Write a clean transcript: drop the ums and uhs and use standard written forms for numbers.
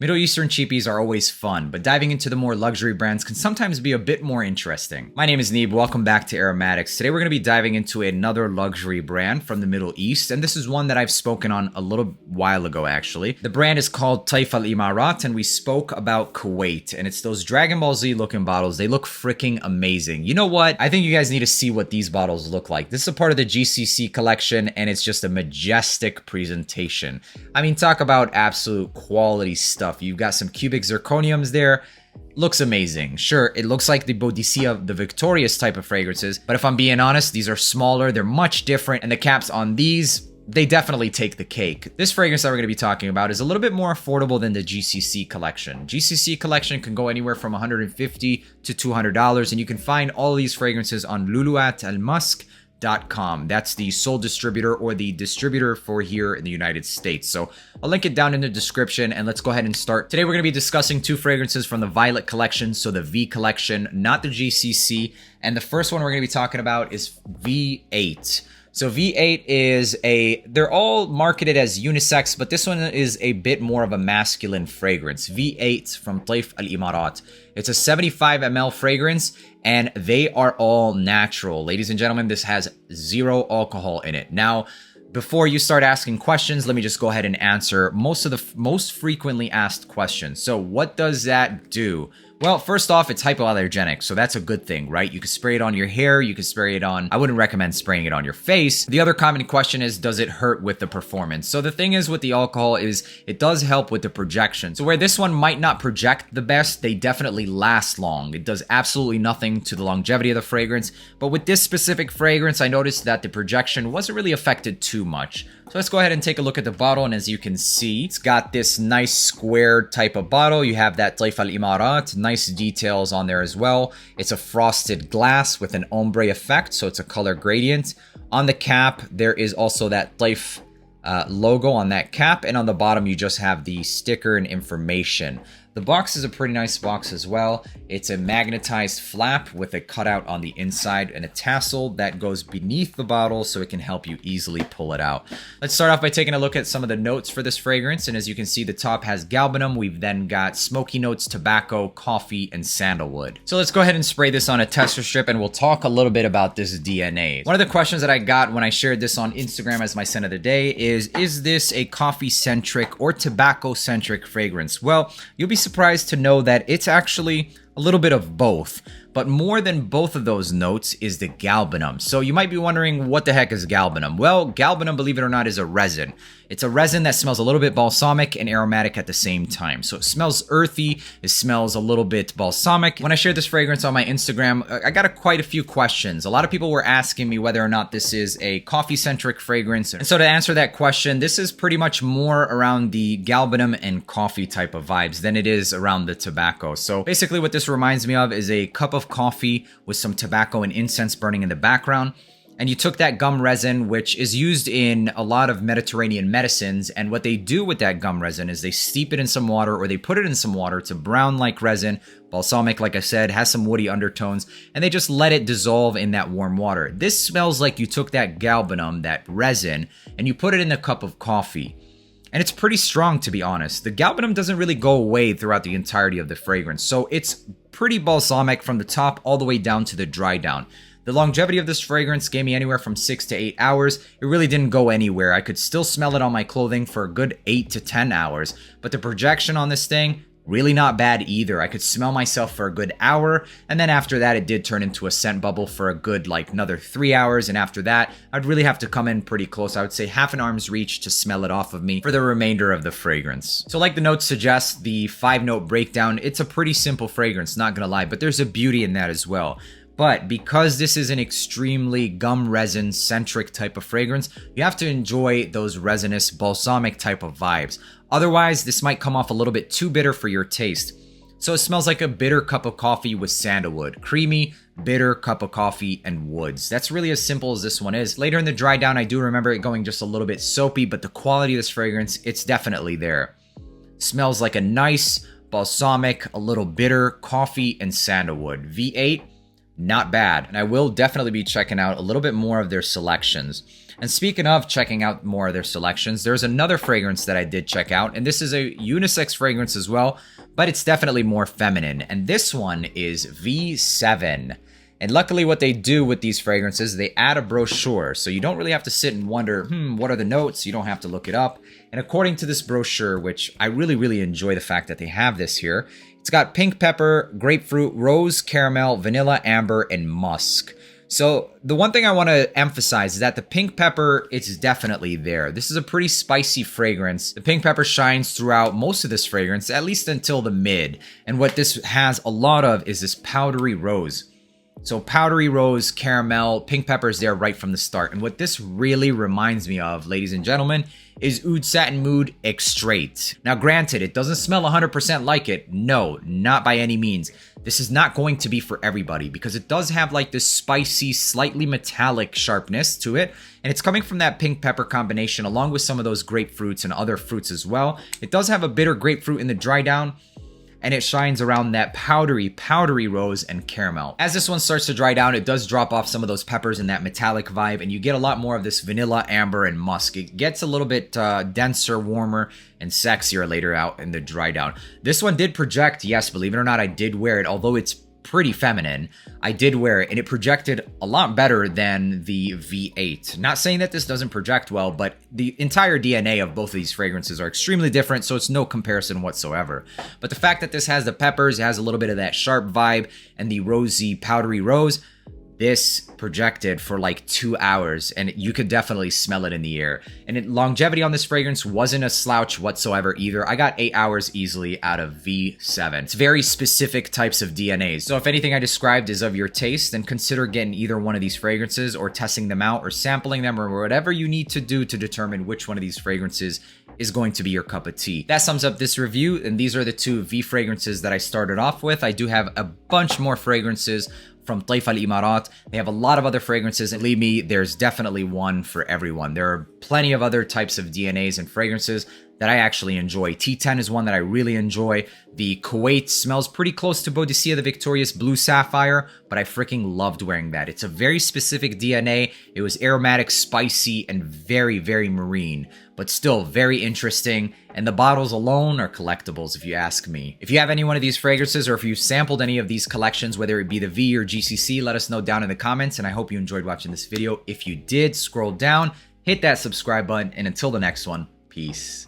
Middle Eastern cheapies are always fun, but diving into the more luxury brands can sometimes be a bit more interesting. My name is Neeb, welcome back to Aromatics. Today we're going to be diving into another luxury brand from the Middle East, and this is one that I've spoken on a little while ago actually. The brand is called Taif Al Imarat, and we spoke about Kuwait, and it's those Dragon Ball Z looking bottles. They look freaking amazing. You know what? I think you guys need to see what these bottles look like. This is a part of the GCC collection, and it's just a majestic presentation. I mean, talk about absolute quality stuff. You've got some cubic zirconiums there. Looks amazing. Sure, it looks like the Boadicea, the Victorious type of fragrances, but if I'm being honest, these are smaller, they're much different, and the caps on these, they definitely take the cake. This fragrance that we're going to be talking about is a little bit more affordable than the GCC collection. GCC collection can go anywhere from $150 to $200, and you can find all of these fragrances on luluatalmusk.com. That's the sole distributor or the distributor for here in the United States. So I'll link it down in the description, and let's go ahead and start. Today we're going to be discussing two fragrances from the Violet collection, so the V collection, not the GCC. And the first one we're going to be talking about is V8. So V8 is they're all marketed as unisex, but this one is a bit more of a masculine fragrance. V8 from Taif Al Imarat. It's a 75 ml fragrance, and they are all natural. Ladies and gentlemen, this has 0 alcohol in it. Now, before you start asking questions, let me just go ahead and answer most of the most frequently asked questions. So what does that do? Well, first off, it's hypoallergenic, so that's a good thing, right? You can spray it on your hair, you can spray it on, I wouldn't recommend spraying it on your face. The other common question is, does it hurt with the performance? So the thing is with the alcohol is, it does help with the projection. So where this one might not project the best, they definitely last long. It does absolutely nothing to the longevity of the fragrance, but with this specific fragrance, I noticed that the projection wasn't really affected too much. So let's go ahead and take a look at the bottle, and as you can see, it's got this nice square type of bottle. You have that Taif Al Imarat, nice details on there as well. It's a frosted glass with an ombre effect, so it's a color gradient. On the cap, there is also that Taif logo on that cap, and on the bottom you just have the sticker and information. The box is a pretty nice box as well. It's a magnetized flap with a cutout on the inside and a tassel that goes beneath the bottle so it can help you easily pull it out. Let's start off by taking a look at some of the notes for this fragrance, and as you can see, the top has galbanum. We've then got smoky notes, tobacco, coffee, and sandalwood. So let's go ahead and spray this on a tester strip, and we'll talk a little bit about this DNA. One of the questions that I got when I shared this on Instagram as my scent of the day is this a coffee-centric or tobacco-centric fragrance? Well, you'll be surprised to know that it's actually a little bit of both, but more than both of those notes is the galbanum. So you might be wondering, what the heck is galbanum? Well, galbanum, believe it or not, is a resin. It's a resin that smells a little bit balsamic and aromatic at the same time. So it smells earthy, it smells a little bit balsamic. When I shared this fragrance on my Instagram, I got quite a few questions. A lot of people were asking me whether or not this is a coffee-centric fragrance. And so to answer that question, this is pretty much more around the galbanum and coffee type of vibes than it is around the tobacco. So basically what this reminds me of is a cup of coffee with some tobacco and incense burning in the background. And you took that gum resin, which is used in a lot of Mediterranean medicines, and what they do with that gum resin is they steep it in some water, or they put it in some water to brown like resin, balsamic, like I said, has some woody undertones, and they just let it dissolve in that warm water. This smells like you took that galbanum, that resin, and you put it in a cup of coffee. And it's pretty strong, to be honest. The galbanum doesn't really go away throughout the entirety of the fragrance, so it's pretty balsamic from the top all the way down to the dry down. The longevity of this fragrance gave me anywhere from 6 to 8 hours. It really didn't go anywhere. I could still smell it on my clothing for a good 8 to 10 hours. But the projection on this thing, really not bad either. I could smell myself for a good hour, and then after that it did turn into a scent bubble for a good another 3 hours, and after that I'd really have to come in pretty close. I would say half an arm's reach to smell it off of me for the remainder of the fragrance. So like the notes suggest, the 5-note breakdown, it's a pretty simple fragrance, not gonna lie, but there's a beauty in that as well. But because this is an extremely gum resin centric type of fragrance, you have to enjoy those resinous balsamic type of vibes. Otherwise, this might come off a little bit too bitter for your taste. So it smells like a bitter cup of coffee with sandalwood. Creamy, bitter cup of coffee and woods. That's really as simple as this one is. Later in the dry down, I do remember it going just a little bit soapy, but the quality of this fragrance, it's definitely there. Smells like a nice balsamic, a little bitter coffee and sandalwood. V8, not bad. And I will definitely be checking out a little bit more of their selections. And speaking of checking out more of their selections, there's another fragrance that I did check out, and this is a unisex fragrance as well, but it's definitely more feminine. And this one is V7. And luckily what they do with these fragrances, they add a brochure. So you don't really have to sit and wonder, what are the notes? You don't have to look it up. And according to this brochure, which I really enjoy the fact that they have this here, it's got pink pepper, grapefruit, rose, caramel, vanilla, amber, and musk. So the one thing I want to emphasize is that the pink pepper, it's definitely there. This is a pretty spicy fragrance. The pink pepper shines throughout most of this fragrance, at least until the mid. And what this has a lot of is this powdery rose. So powdery rose, caramel, pink pepper is there right from the start. And what this really reminds me of, ladies and gentlemen, is Oud Satin Mood Extrait. Now granted, it doesn't smell 100% like it. No, not by any means. This is not going to be for everybody because it does have like this spicy, slightly metallic sharpness to it. And it's coming from that pink pepper combination along with some of those grapefruits and other fruits as well. It does have a bitter grapefruit in the dry down, and it shines around that powdery rose and caramel. As this one starts to dry down, it does drop off some of those peppers and that metallic vibe, and you get a lot more of this vanilla, amber, and musk. It gets a little bit denser, warmer, and sexier later out in the dry down. This one did project, yes, believe it or not, I did wear it, although it's pretty feminine. I did wear it, and it projected a lot better than the V8. Not saying that this doesn't project well, but the entire DNA of both of these fragrances are extremely different, so it's no comparison whatsoever. But the fact that this has the peppers, it has a little bit of that sharp vibe, and the rosy, powdery rose, this projected for like 2 hours, and you could definitely smell it in the air. And longevity on this fragrance wasn't a slouch whatsoever either. I got 8 hours easily out of V7. It's very specific types of DNAs. So if anything I described is of your taste, then consider getting either one of these fragrances or testing them out or sampling them or whatever you need to do to determine which one of these fragrances is going to be your cup of tea. That sums up this review, and these are the 2 V fragrances that I started off with. I do have a bunch more fragrances from Taifa Al-Imarat. They have a lot of other fragrances, and believe me, there's definitely one for everyone. There are plenty of other types of DNAs and fragrances that I actually enjoy. T10 is one that I really enjoy. The Kuwait smells pretty close to Boadicea the Victorious Blue Sapphire, but I freaking loved wearing that. It's a very specific DNA. It was aromatic, spicy, and very marine, but still very interesting. And the bottles alone are collectibles if you ask me. If you have any one of these fragrances or if you've sampled any of these collections, whether it be the V or GCC, let us know down in the comments. And I hope you enjoyed watching this video. If you did, scroll down, hit that subscribe button, and until the next one, peace.